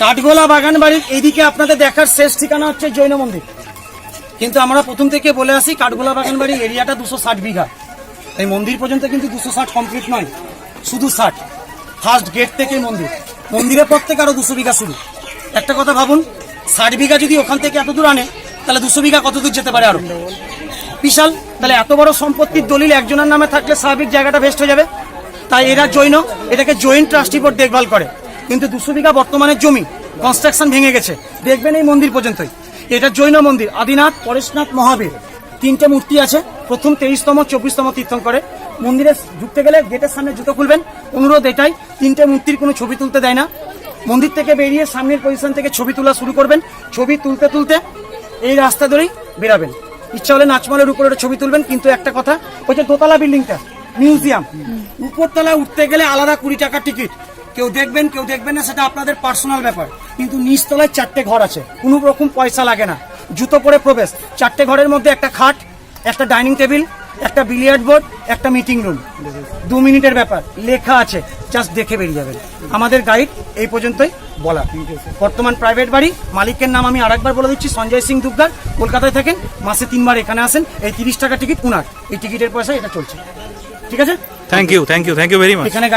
কাঠগোলা বাগান বাড়ির এইদিকে আপনাদের দেখার শেষ ঠিকানা হচ্ছে জৈন মন্দির। কিন্তু আমরা প্রথম থেকে বলে আসি কাঠগোলা বাগান বাড়ির এরিয়াটা 260 বিঘা। এই মন্দির পর্যন্ত কিন্তু 260 কমপ্লিট নয়, শুধু 60। ফার্স্ট গেট থেকে মন্দির, মন্দিরের পর থেকে আরো 200 বিঘা শুরু। একটা কথা ভাবুন, 60 বিঘা যদি ওখান থেকে এত দূর আনে, তাহলে 200 বিঘা কত দূর যেতে পারে? আরো বিশাল। তাহলে এত বড় সম্পত্তির দলিল একজনের নামে থাকলে স্বাভাবিক জায়গাটা ভেস্ট হয়ে যাবে। তাই এরা জৈন, এটাকে জয়েন্ট ট্রাস্টি বোর্ড দেখভাল করে। কিন্তু 200 বিঘা বর্তমানে জমি কনস্ট্রাকশন ভেঙে গেছে, দেখবেন এই মন্দির পর্যন্তই। এটা জৈন মন্দির, আদিনাথ, পরেশনাথ, মহাবীর, 3টে মূর্তি আছে। প্রথম 23তম 24তম তীর্থঙ্করে। মন্দিরে ঢুকতে গেলে গেটের সামনে জুতো খুলবেন। অনুরোধ এটাই, 3টে মূর্তির কোনো ছবি তুলতে দেয় না। মন্দির থেকে বেরিয়ে সামনের পজিশন থেকে ছবি তোলা শুরু করবেন। ছবি তুলতে তুলতে এই রাস্তা ধরেই বেরাবেন। ইচ্ছা হলে নাচমালের উপরে ছবি তুলবেন। কিন্তু একটা কথা, ওই যে দোতলা বিল্ডিংটা মিউজিয়াম, উপরতলা উঠতে গেলে আলাদা 20 টাকার টিকিট। কেউ দেখবেন কেউ দেখবেন না, সেটা আপনাদের পার্সোনাল ব্যাপার। কিন্তু নিচতলায় 4টে ঘর আছে, কোনো রকম পয়সা লাগে না, জুতো পরে প্রবেশ। 4টে ঘরের মধ্যে একটা খাট, একটা ডাইনিং টেবিল, একটা বিলিয়ার্ড বোর্ড, একটা মিটিং রুম। 2 মিনিটের ব্যাপার, লেখা আছে, জাস্ট দেখে বেরিয়ে যাবেন। আমাদের গাইড এই পর্যন্তই বলা। বর্তমান প্রাইভেট বাড়ি, মালিকের নাম আমি আরেকবার বলে দিচ্ছি, সঞ্জয় সিং দুগ্গার। কলকাতায় থাকেন, মাসে 3 বার এখানে আসেন। এই 30 টাকা টিকিট উনার, এই টিকিটের পয়সা এটা চলছে। ঠিক আছে, থ্যাংক ইউ ভেরি মাচ। এখানে